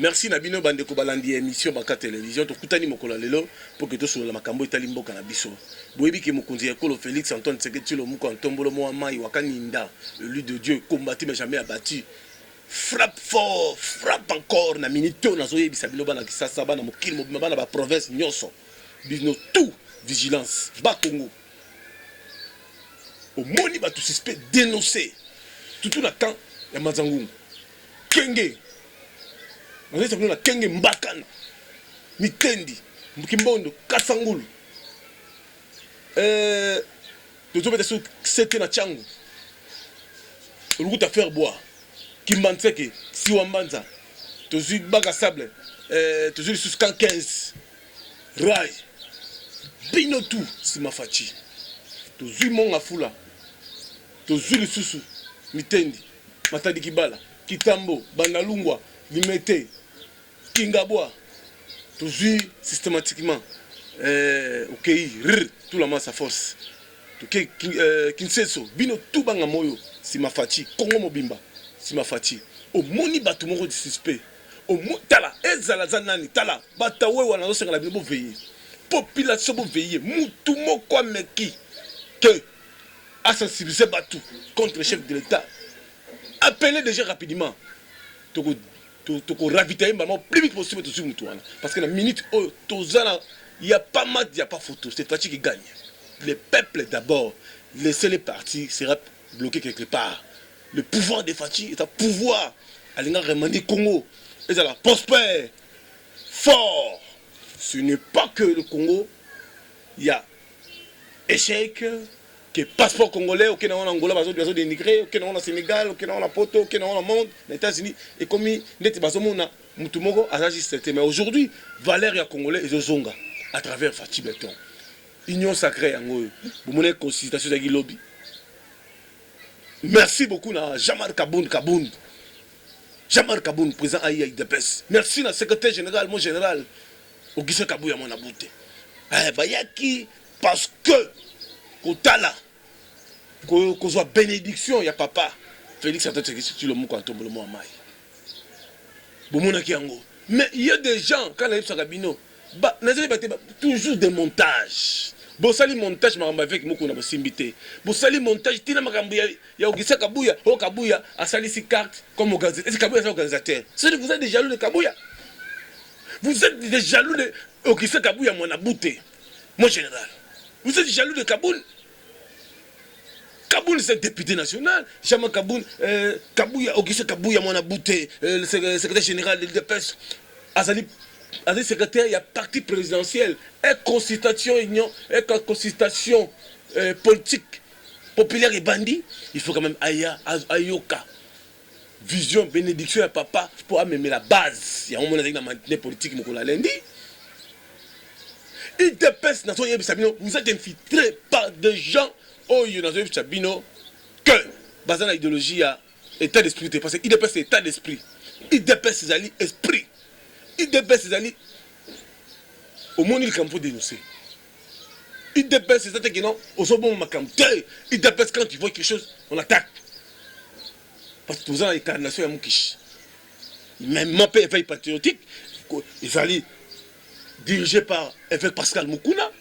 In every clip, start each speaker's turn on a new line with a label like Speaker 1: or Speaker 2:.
Speaker 1: Merci Nabino Bandeko Balandi émission Baka télévision to kutani mokola lelo pour que to sur la makambo etali mboka na biso. Boyebi ke mokonzi ya kolo Félix Antoine Tshisekedi lo muko ntombolo mo mai wakaninda le lui de Dieu combattu mais jamais abattu. Frappe fort, frappe encore na minito na zoye bisabilo bana kisasa bana mokili mo bana ba province nyonso. Bino tout vigilance ba Congo. Au moni ba tout suspect dénoncé. Tout na camp ya Mazangungu. Kenge on est na Kenge Mbakana Mitendi Mkimbondo Kasangulu tout mettre sur c'était na Tchangu route à faire bois Kimbanseke Siwambanza tozu baga sable tozu sur 15 Rai Bino tout Simafachi tozu monga fula tozu le susu Mitendi Matadi Kibala Kitambo Bandalungwa Limete Kingabwa toujours systématiquement OK tout la masse à force OK Kinseso bino tout banga moyo Simafachi Congo Mobimba Simafachi au moni batu moko de suspect au tala ezala zanani tala batawe wana no senga la bino veiller population bo veiller mutu moko ameki que à sensibiliser batu contre le chef de l'État appelez déjà rapidement to ravitailler maman plus vite possible tout sur Moutouana parce que la minute oh tozana il y a pas match il y a pas photo c'est Fachi qui gagne les peuples d'abord laisser les partis sera bloqué quelque part le pouvoir de Fachi est un pouvoir à l'inga remandi Congo et ça la prospère fort ce n'est pas que le Congo il y a échec que passeport congolais, ok, on a Angola, bazo de dénigré, ok, on a Sénégal, ok, on a Poto, ok, on a monde, les États-Unis, et comme il n'était pas au monde, Moutumogo a agi certain. Mais aujourd'hui, valeur ya congolais et Zonga à travers Fachi Beton. Union sacrée en haut, vous menez consultation de lobby. Merci beaucoup à Jamar Kaboun. Jamar Kaboun, président Aïe Depes. Merci à secrétaire général, mon général, Auguste Kabouya, mon abouté. Bayaki, parce que Kotala, qu'on soit bénédiction, il y a papa. Félix Antoine Tshisekedi le mot quand tombe le mot à maille. Mais il y a des gens, quand on a Sagabino, toujours des montages. Bosali montage, ma avec moi qu'on a possibilité. Bosali montage, tina makambuya, il y a Ogisa Kabouya, oh Kabouya, a sali si carte comme organisateur. Est-ce que Kabouya est organisateur? Vous êtes des jaloux de Kabouya. Vous êtes des jaloux de Ogisa Kabouya, mon abouté, mon général. Vous êtes jaloux de Kaboul. Kaboul, c'est député national. Jamais Kaboul, Kabouya, Auguste Kabouya, mon abouté, le secrétaire général de l'UDPS. Azali secrétaire, il y a parti présidentiel. Et consultation union, et consultation politique populaire et bandit. Il faut quand même Ayoka. Vision, bénédiction à papa pour amener la base. Il y a un moment dans politique, mais qu'on l'a lundi. Vous êtes infiltré par des gens que basant la idéologie a état d'esprit parce qu'il dépasse état d'esprit. Il dépasse ses alliés esprit. Il dépasse ses alliés au monde il faut dénoncer. Il dépasse ses attaques non au bon macam. Il dépasse quand il voit quelque chose on attaque. Parce que vous avez l'incarnation à Moukish. Même mon père est patriotique. Les alliés dirigé par Évêque Pascal Moukouna.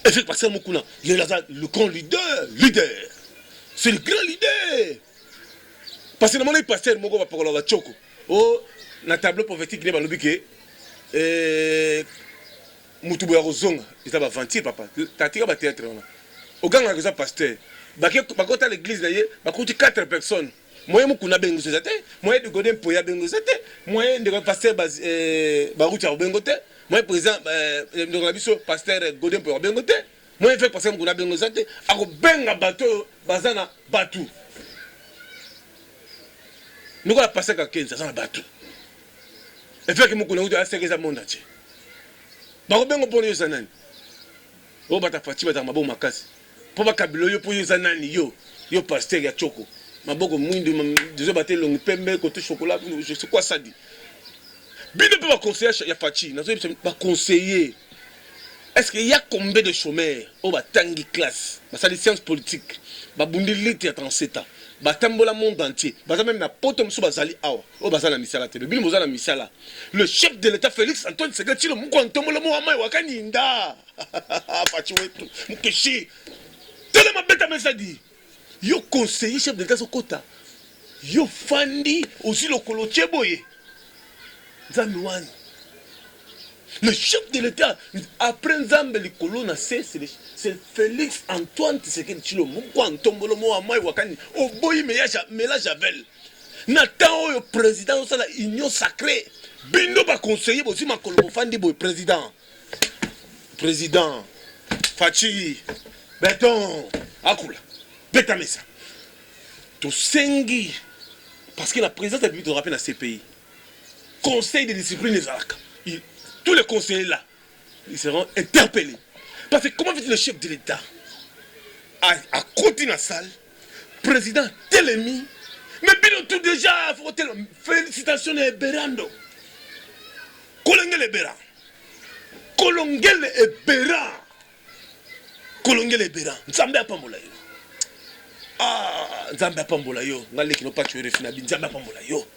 Speaker 1: Évêque Pascal Moukouna, le grand leader. C'est le grand leader. Parce que dans mon pasteur, je vais parler de Tchoko. Oh, dans le tableau prophétique, il y a Moutoubou Yarozonga. Il y a ventir, papa. Tu as tiré le théâtre. Au gang, il y a un pasteur. Quand à l'église, il y a 4 personnes. Moi, je suis bengo zete, moi de godem poya bengo zete, moi de pasteur baroutia bengote, moi président de la biso pasteur godem poya bengote, moi fait pasteur mukuna bengo zete, ako benga bateau bazana batu. Nous la pasteur ka 15 ça batu. Et fait que mukuna uto asekeza monde entier. Ba ko bengo poni zanani. O bata fati bata mabo makasi. Po ba kabilo yo po yo zanani yo pasteur ya Tchoko. Maboko mwindu déjà batté long pembe côté chocolat je sais quoi ça dit bino peut pas conseiller ya Fachi nazo pas conseiller est-ce qu'il y a combien de chômeurs au ba tangi classe ba sali science politique ba bundi lit ya 37 ans batambola monde entier baza même na poto mosusu bazali awa oyo baza na misala te bino boza na misala. Le chef de l'état Félix Antoine Tshisekedi Tshilombo moko ntombola mo amai wakaninda fachi wetu mukeshi telema beta mesadi yo conseiller chef de l'état sokota yo fandi aussi lokolo tieboye nzambe wani. Le chef de l'état après nzambe likolo na c'est Félix Antoine Tshisekedi Tshilombo moko ntombolo mo amai wakani oboyi mela javel na temps oyo président osala union sacrée bindo ba conseiller bosi makolo bofandi boy président fachi beton akula beta mesa to sengi parce que la présidence de la République te rappelle dans ces pays conseil de discipline des alaka tous les conseillers là ils seront interpellés parce que comment fait le chef de l'état à continuer la salle président Telemi mais bien tout déjà faut félicitations et berando kolongele bera kolongele ebera kolongele ebera nzambe apambola yo nzambe apambola yo ngaleki no pacho refina bi nzambe apambola yo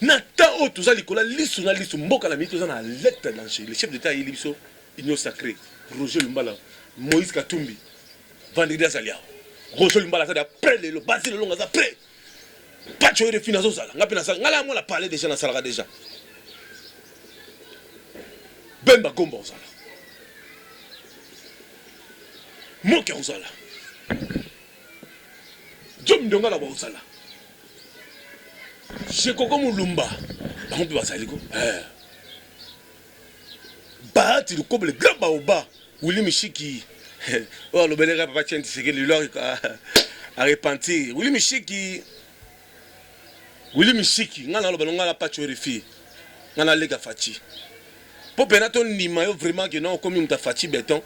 Speaker 1: nata o tozali kola lisu na lisu mboka la minute na lettre danger le chef d'état il biso union sacrée Roger Lumbala Moïse Katumbi vendredi azalia Roger Lumbala ça après le basi le longa ça après pacho refina zo zala ngapi na sala ngala mo la parler déjà na sala déjà Bemba Gomba ozala Moke ozala Jom Ndonga la ozala Shekoko Mulumba bango pe bazali ko Bahati Lukobe le grand baoba Willy Mishiki oh le belera papa Tchenti c'est que lui a repenti Willy Mishiki ngana lo balonga la pacho refi ngana lega fachi pour penaton nima yo vraiment que non comme muta fachi béton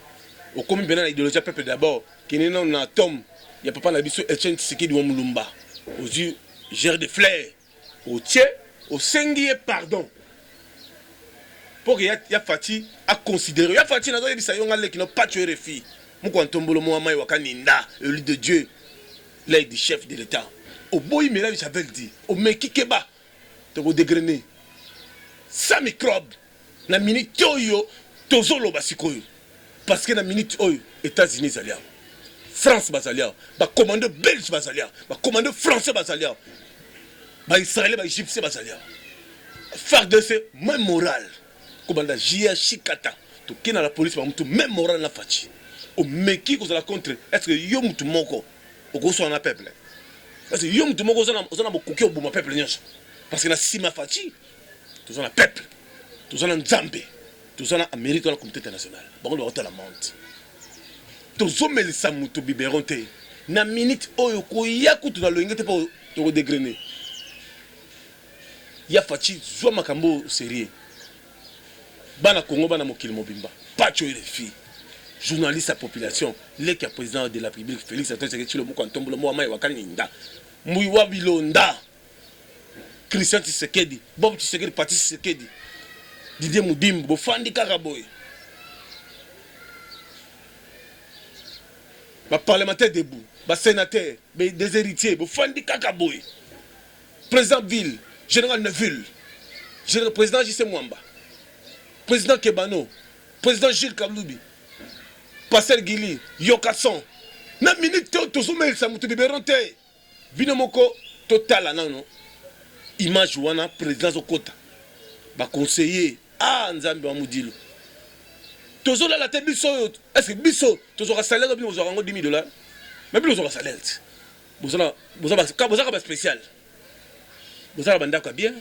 Speaker 1: au comme bena idéologie peuple d'abord qui n'est non atome ya papa na biso Etienne Tshisekedi wa Mulumba aux yeux gère de fleurs au tien au sengi pardon pour que ya fachi à considérer ya fachi na zo yebisa yo ngale qui no pas tuer refi moko ntombolo mo amai wakaninda élu de Dieu l'aide du chef de l'état au boy mela j'avais dit au meki keba te ko dégrener ça microbe na minute oyo tozolo basikoyo parce que na minute oyo États-Unis zalia France bazalia ba commandeur belge bazalia ba commandeur français bazalia ba israélien ba égyptien bazalia faire de ce même moral commandant Jia Shikata to kina la police ba mutu même moral na fachi o meki ko za contre est-ce que yo mutu moko o ko so na peuple parce que yo mutu moko zana bokoki o boma peuple nyonso parce que na sima fachi to zana peuple tous en Zambie, tous en Amérique, dans la communauté internationale. Bon, on va la monte. Tous hommes les samuto biberonte. Na minute oyo ko yakutu na loingete pa to dégrener. Ya fachi zwa makambo sérieux. Bana Congo bana mokili mobimba. Pacho les filles. Journaliste à population, les président de la République Félix Antoine Tshisekedi Tshilombo ko ntombolo mo amai wakaninda. Muiwa bilonda. Christian Tshisekedi, Bob Tshisekedi, Parti Tshisekedi. Didier Moudimbo, Bofandi Karaboy. Ba parlementaire debout, ba sénateur, des héritiers, Bofandi Karaboy. Président Ville, général Neuville, président J.C. Mwamba, président Kebano, président Gilles Kabloubi, pasteur Gili, Yokasson. Na minute tozomel sa mutu biberonte. Binomoko total non. Image wana président Zokota. Ba conseiller nzambe wa mudilo tozo la tête biso est-ce que biso tozo ka salaire bi ozo rango $10,000 mais bi ozo ka salaire boza ka spécial boza la banda ka bien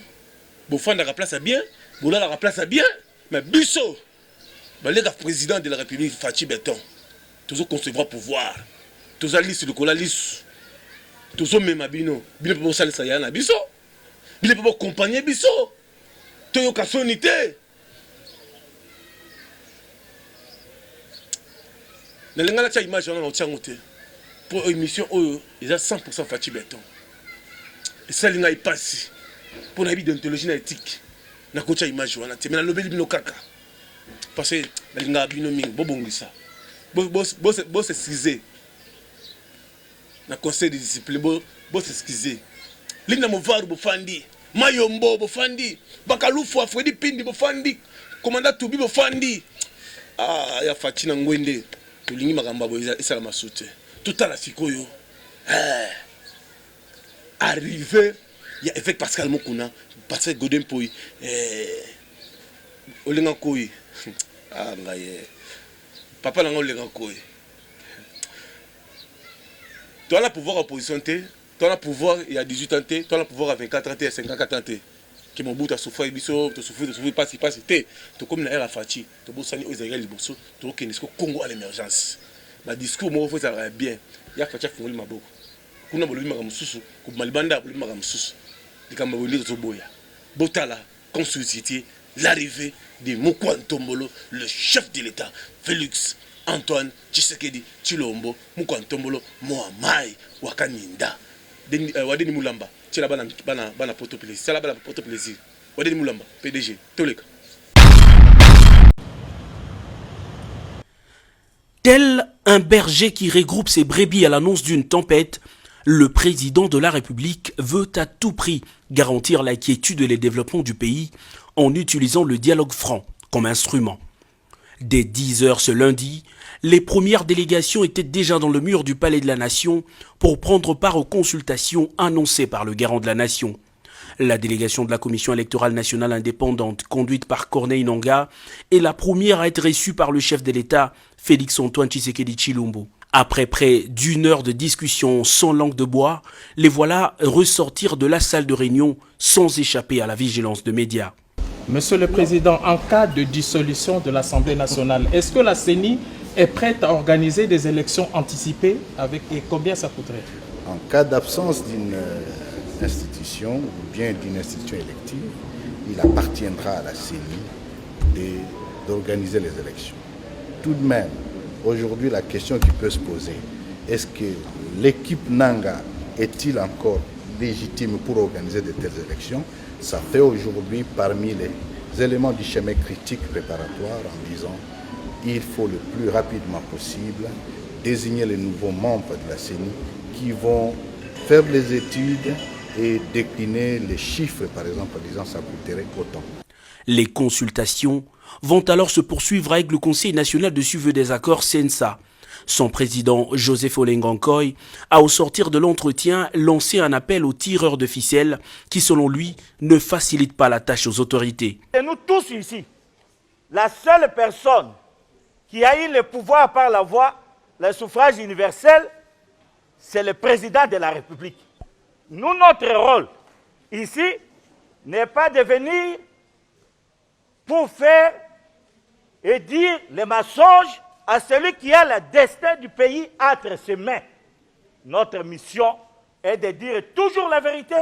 Speaker 1: bofanda ka place bien bola la place bien mais biso ba le président de la République Fachi Béton tozo concevoir pouvoir tozo liste de kola liste tozo mema bino pour salisa yana biso bino pour accompagner biso toyo ka sonité na lingala cha image on a otyangote pour émission oyo ils a 100% Fachi Béton et ça linga il passe pour la vie d'anthologie na éthique na ko cha image wana te mais na lobeli bino kaka parce que na linga bino mingi bobongisa bo se cisé na conseil de discipline bo s'excuser Linda Movaru bofandi Mayombo bofandi Bakalufu Afredi Pindi bofandi Commandant Toubi bofandi ya Fatina Ngwende tolingi makamba bo esala masute tout à la sikoyo arrivé il y a avec Pascal Mokuna Pascal Godin Poy olenga koyi ngaye papa nanga olenga koyi toi la pouvoir opposition té toi la pouvoir il y a 18 ans té toi la pouvoir à 24 ans té 54 ans té qui mon bout à souffrir biso to souffrir pas té to comme na era fati to bosani aux égal liboso to kenesko Congo à l'émergence ma discours mo faut ça bien ya fatia fungoli maboko kuna bolobi maka mususu ko malibanda bolobi maka mususu dikamba boli to boya botala comme société l'arrivée de Mukwantombolo, le chef de l'État, Félix Antoine Tshisekedi Tshilombo, Mukwantombolo, Moamai, Wakaninda, Wadeni Moulamba, Tchela Bana Poto Plaisir, Tchela Bana Poto Plaisir, Wadeni Moulamba, PDG, Toleka.
Speaker 2: Tel un berger qui regroupe ses brebis à l'annonce d'une tempête, le président de la République veut à tout prix garantir la quiétude et le développement du pays en utilisant le dialogue franc comme instrument. Dès 10 h ce lundi, les premières délégations étaient déjà dans le mur du Palais de la Nation pour prendre part aux consultations annoncées par le garant de la Nation. La délégation de la Commission électorale nationale indépendante, conduite par Corneille Nangaa, est la première à être reçue par le chef de l'État, Félix Antoine Tshisekedi Tshilombo. Après près d'une heure de discussion sans langue de bois, les voilà ressortir de la salle de réunion sans échapper à la vigilance de médias.
Speaker 3: Monsieur le Président, en cas de dissolution de l'Assemblée nationale, est-ce que la CENI est prête à organiser des élections anticipées et combien ça coûterait?
Speaker 4: En cas d'absence d'une institution ou bien d'une institution élective, il appartiendra à la CENI d'organiser les élections. Tout de même, aujourd'hui, la question qui peut se poser, est-ce que l'équipe Nanga est-il encore légitime pour organiser de telles élections? Ça fait aujourd'hui parmi les éléments du schéma critique préparatoire en disant il faut le plus rapidement possible désigner les nouveaux membres de la CENI qui vont faire les études et décliner les chiffres, par exemple, en disant ça coûterait autant.
Speaker 2: Les consultations vont alors se poursuivre avec le Conseil national de suivi des accords CNSA. Son président, Joseph Olengankoy, a au sortir de l'entretien lancé un appel aux tireurs de ficelles qui, selon lui, ne facilitent pas la tâche aux autorités.
Speaker 5: Et nous tous ici, la seule personne qui a eu le pouvoir par la voie, le suffrage universel, c'est le président de la République. Nous, notre rôle ici n'est pas de venir pour faire et dire les mensonges à celui qui a le destin du pays entre ses mains. Notre mission est de dire toujours la vérité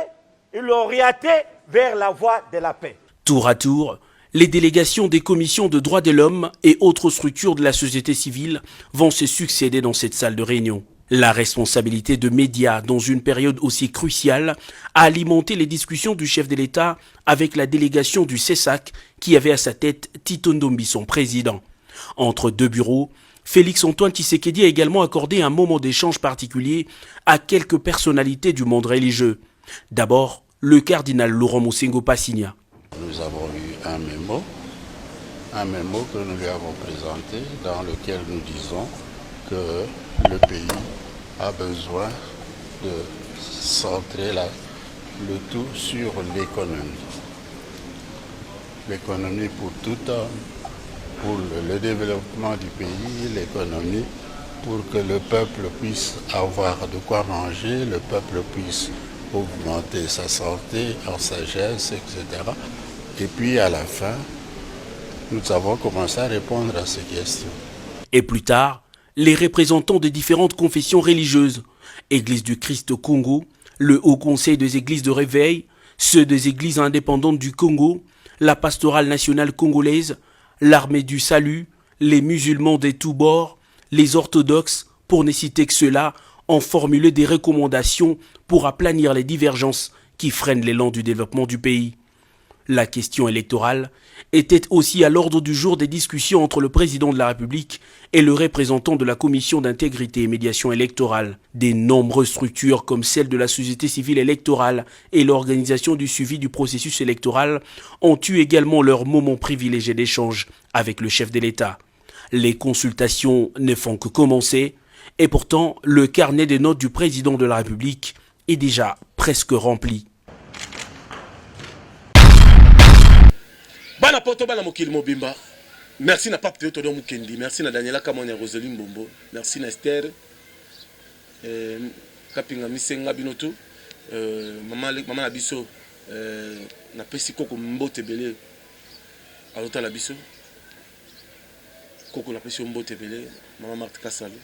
Speaker 5: et l'orienter vers la voie de la paix.
Speaker 2: Tour à tour, les délégations des commissions de droits de l'homme et autres structures de la société civile vont se succéder dans cette salle de réunion. La responsabilité de médias dans une période aussi cruciale a alimenté les discussions du chef de l'État avec la délégation du CESAC qui avait à sa tête Tito Ndombi, son président. Entre deux bureaux, Félix Antoine Tshisekedi a également accordé un moment d'échange particulier à quelques personnalités du monde religieux. D'abord, le cardinal Laurent Mosengo Passigna.
Speaker 6: Nous avons eu un mémo que nous lui avons présenté dans lequel nous disons que le pays a besoin de centrer le tout sur l'économie. L'économie pour tout homme, pour le développement du pays, l'économie pour que le peuple puisse avoir de quoi manger, le peuple puisse augmenter sa santé en sagesse, etc. Et puis à la fin, nous avons commencé à répondre à ces questions.
Speaker 2: Et plus tard, les représentants des différentes confessions religieuses, Église du Christ au Congo, le Haut Conseil des Églises de Réveil, ceux des Églises indépendantes du Congo, la Pastorale nationale congolaise, l'Armée du Salut, les musulmans des tous bords, les orthodoxes, pour ne citer que ceux-là, ont formulé des recommandations pour aplanir les divergences qui freinent l'élan du développement du pays. La question électorale était aussi à l'ordre du jour des discussions entre le président de la République et le représentant de la Commission d'intégrité et médiation électorale. Des nombreuses structures comme celle de la société civile électorale et l'organisation du suivi du processus électoral ont eu également leur moment privilégié d'échange avec le chef de l'État. Les consultations ne font que commencer et pourtant le carnet des notes du président de la République est déjà presque rempli.
Speaker 1: Bana poto bana mokili mobimba. Merci na Pape Théodore Mukendi, merci na Daniela Kamone Roseline Bombo, merci na Esther Kapinga Misenga Binoto, maman na biso na pesi koko mbote belé alota la biso. Koko na pesi mbote belé, maman Marthe Kasalo.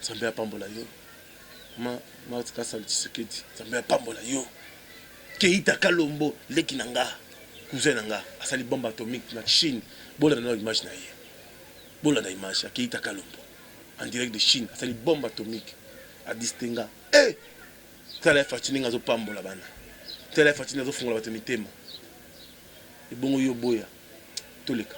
Speaker 1: Zambe apambola yo. Maman Marthe Kasalo Tshisekedi, zambe apambola yo. Keita Kalombo leki nanga. Cousin nanga asali bombe atomique na Chine bola na image na ye bola na image Keita Kalombo en direct de Chine asali bombe atomique à Distenga tala fatini ngazo pambola bana tala fatini ngazo fungola bato mitema ebongo yo boya toleka.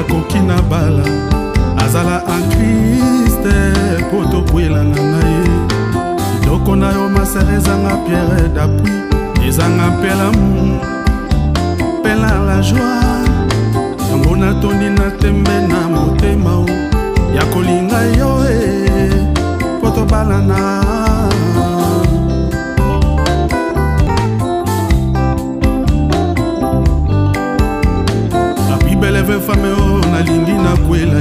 Speaker 7: Kokina bala azala en Christ poto kwela nanaye doko na yo masereza nga pierre d'appui ezanga pela mu pela la joie yango na tondi na tembe na motema o ya kolinga yo poto bala na beleve fame o nalingi na kwela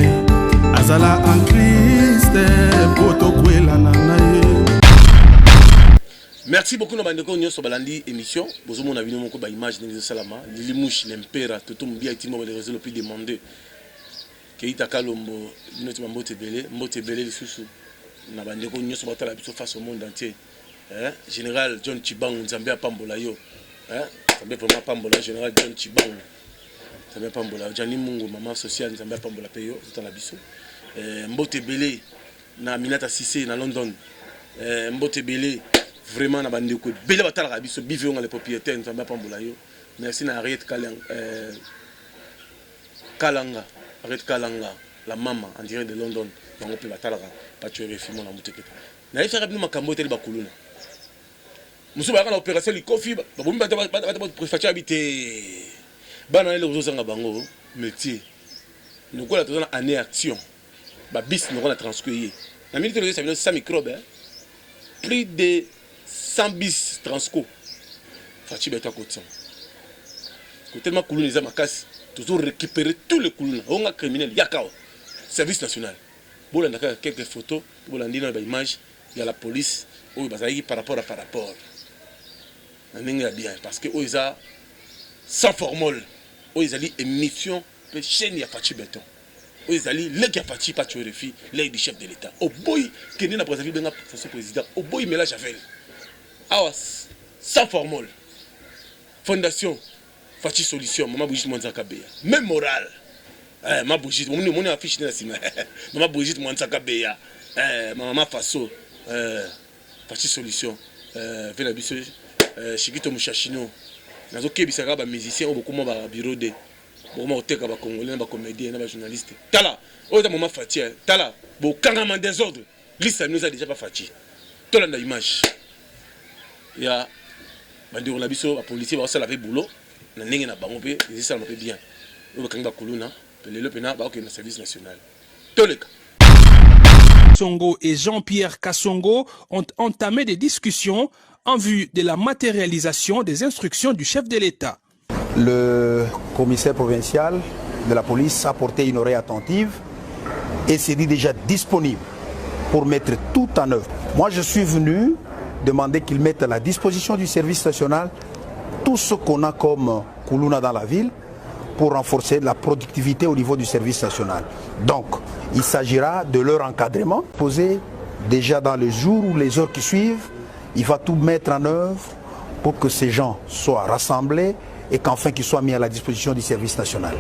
Speaker 7: azala en Christ poto kwela nanaye.
Speaker 1: Merci beaucoup na bandeko nyonso balandi émission bozomo na bino moko ba image ndezo salama Lilimushi l'empera toto mbia itimo ba les réseaux le plus demandé Keita Kalombo bino to mbote belé lisusu na bandeko nyonso batala biso face au monde entier général John Chibangu Nzambe apambola yo Nzambe vraiment pambola général John Chibangu Nzambe apambola Jani Mungu maman sociale Nzambe apambola peyo tout na biso mbote belé na Minata Cissé na London mbote belé vraiment na bandeko belé batala biso bivio nga les propriétaires Nzambe apambola yo. Merci na Ariette Kalanga Ariette Kalanga la maman en direct de London bango pe batala pa tuer fimo na muteketa na ifera bino makambo tele bakuluna musu ba kana opération likofi ba bombi ba préfecture habité bana le ozanga bango métier nous quoi la tozana année action ba bis nous on a transcueilli na minute de ça 100 microbes plus de 100 bis transco fachi beta quotidien tellement coulou les amakasi toujours récupérer tous les coulous on a criminel yakao service national bon on a quelques photos bon on a dit dans l'image il y a la police où bazaki par rapport on est bien parce que eux ils a sans formule eux ils ali émission pe chaîne ya fachi beton eux ils ali les qui fachi pas tuer refi les du chef de l'état au boy qui n'est na Brazzaville benga son président au boy mais là Javel awas sans formule fondation Fachi solution maman Brigitte Mwanzaka Beya même moral ma Brigitte mon affiche na sima maman Brigitte Mwanzaka Beya maman Faso Fachi solution vela biso Shikito Mushashino nazo kebisaka ba musicien o beaucoup ba bureau de beaucoup oteka ba congolais ba comédien na ba journaliste tala o ta maman Fachi tala bo kangama désordre liste nous a déjà pas Fachi tolanda image ya bandi on a biso ba policier ba sala avec boulot na ndenge na bango pe ça m'a fait bien o bakanga kuluna pelelo pena ba na service national toleka.
Speaker 8: Songo et Jean-Pierre Kassongo ont entamé des discussions en vue de la matérialisation des instructions du chef de l'État.
Speaker 9: Le commissaire provincial de la police a apporté une oreille attentive et s'est dit déjà disponible pour mettre tout en œuvre. Moi je suis venu demander qu'il mette à la disposition du service national tout ce qu'on a comme Koulouna dans la ville pour renforcer la productivité au niveau du service national. Donc, il s'agira de leur encadrement, posé déjà dans les jours ou les heures qui suivent il va tout mettre en œuvre pour que ces gens soient rassemblés et qu'enfin qu'ils soient mis à la disposition du service national.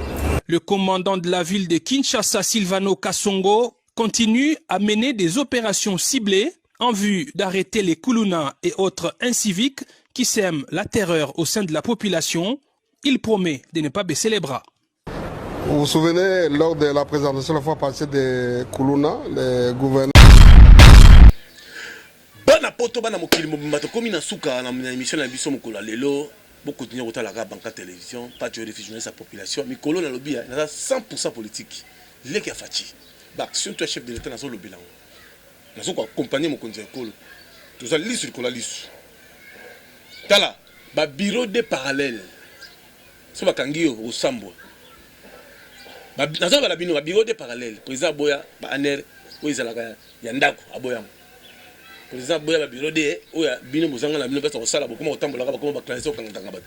Speaker 8: Le commandant de la ville de Kinshasa, Silvano Kasongo, continue à mener des opérations ciblées en vue d'arrêter les Kuluna et autres inciviques qui sèment la terreur au sein de la population. Il promet de ne pas baisser les bras.
Speaker 10: Vous vous souvenez, lors de la présentation la fois passée de Kuluna, le gouverneur...
Speaker 1: Bana poto bana mokili mobimba tokomi na suka na émission na biso mokolo lelo beaucoup de kotalaka banka télévision pas de réfugiés sa population mikolo na lobby na 100% politique leki ya fachi ba action toi chef de l'état na zo lobby lango na zo ko accompagner mokonzi ekolo to za lisu ko la lisu tala ba bureau de parallèle so ba kangio au sambo ba na zo ba la bino ba bureau de parallèle président boya ba aner o izalaka ya ndako aboya président boya ba bureau de oya bino mozanga na bino basa ko sala bokoma otambola ka bakoma ba classe ko kanga ba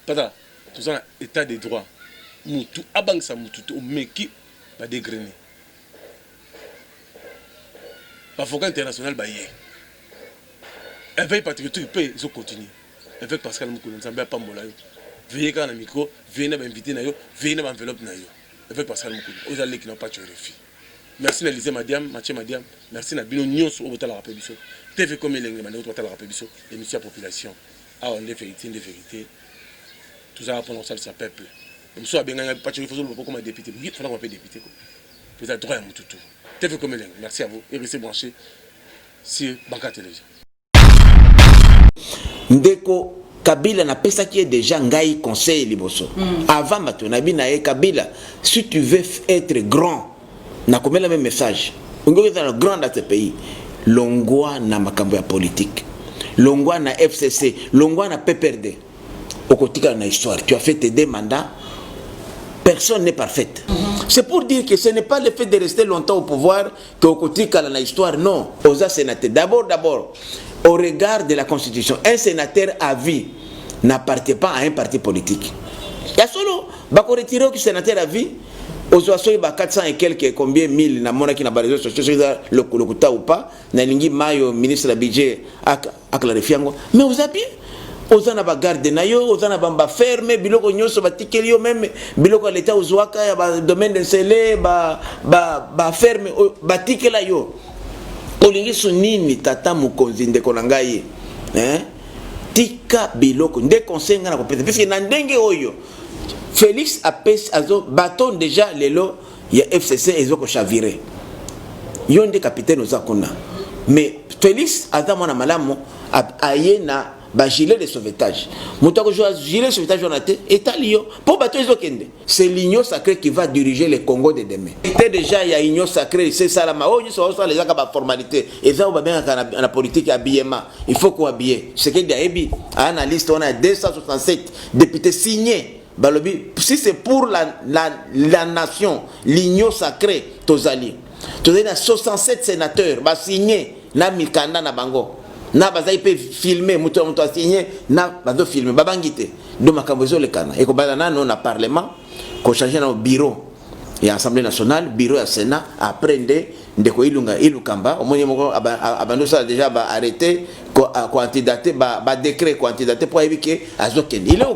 Speaker 1: pata tout ça état de droit mutu abangsa mutu to meki ba dégriner ba foka international ba yé avec patriotique peut zo continuer avec Pascal Mukulu nzambe pambola yo veillez quand na micro veillez na ba invité na yo veillez na ba enveloppe na yo avec Pascal Mukulu aux allez qui n'ont pas de refus. Merci Élysée Madiam, Mathieu Madiam, merci na bino nyonso au tala rappel biso. TV comme l'engrais mande au tala rappel biso, émission population. Ah on est vérité. Tout ça pour l'ensemble sa peuple. Comme ça bien pas de refus pour comme député, il faut qu'on appelle député quoi. Vous avez droit à mututu. TV comme l'engrais. Merci à vous et restez branchés sur Banka Télévision.
Speaker 11: Ndeko Kabila n'a pas ça qui est déjà ngai conseil liboso. Avant Matonabi na Kabila, si tu veux être grand na comme le même message. On doit être grand dans ce pays. Longwa na makambo ya politique. Longwa na FCC, Longwa na PPRD. Au côté de la histoire, tu as fait tes deux mandats. Personne n'est parfait. C'est pour dire que ce n'est pas le fait de rester longtemps au pouvoir qu'au côté de la histoire, non. Aux sénateurs. D'abord, au regard de la Constitution, un sénateur à vie n'appartient pas à un parti politique. Il y a solo, bako retirer que sénateur à vie. Aux oiseaux, il y a 400 et quelques, combien mille, na mona qui n'a pas réseau social, le kuta ou pas, na lingi mayo, ministre de budget, à clarifier. Mais vous avez aux en a garde nayo, aux en a bamba ferme, biloko nyoso batikelio même, biloko l'état aux ouaka, ya domaine de scellé, ba ferme, batikela yo. Olingi sunini tata mukonzi ndeko nangaye, tika biloko, nde conseil ngana kopete, parce que nandenge oyo. Félix Azo bâton déjà les lots, il y a FCC et Zoko Chaviré. Il y a des capitaines aux Akuna. Mais Félix Adam na malamu ayena ba gilet de sauvetage. Moutako joue gilet de sauvetage on a été étalio pour bateau Zokende. C'est l'union sacrée qui va diriger le Congo de demain. C'était déjà il y a union sacrée, c'est ça la ma oh ça les akaba formalité. Et ça on va bien la politique habillement. Il faut qu'on habiller. Ce qui est dit à la liste on a 267 députés signés. Balobi, si c'est pour la nation, l'union sacrée, Tozali. Tozali a 67 sénateurs, ba signé, na Mikanda na Bango. Na baza peut filmer, muto a signé, na bazo filmer, babangite. Do makambozo le kana. Et ko balana non na parlement, ko changer na bureau. Et Assemblée nationale, bureau à Sénat, apprendre ndeko ilunga ilukamba, au moins moko abando ça déjà ba arrêté, ko antidaté, ba décret ko antidaté pour éviter azokende.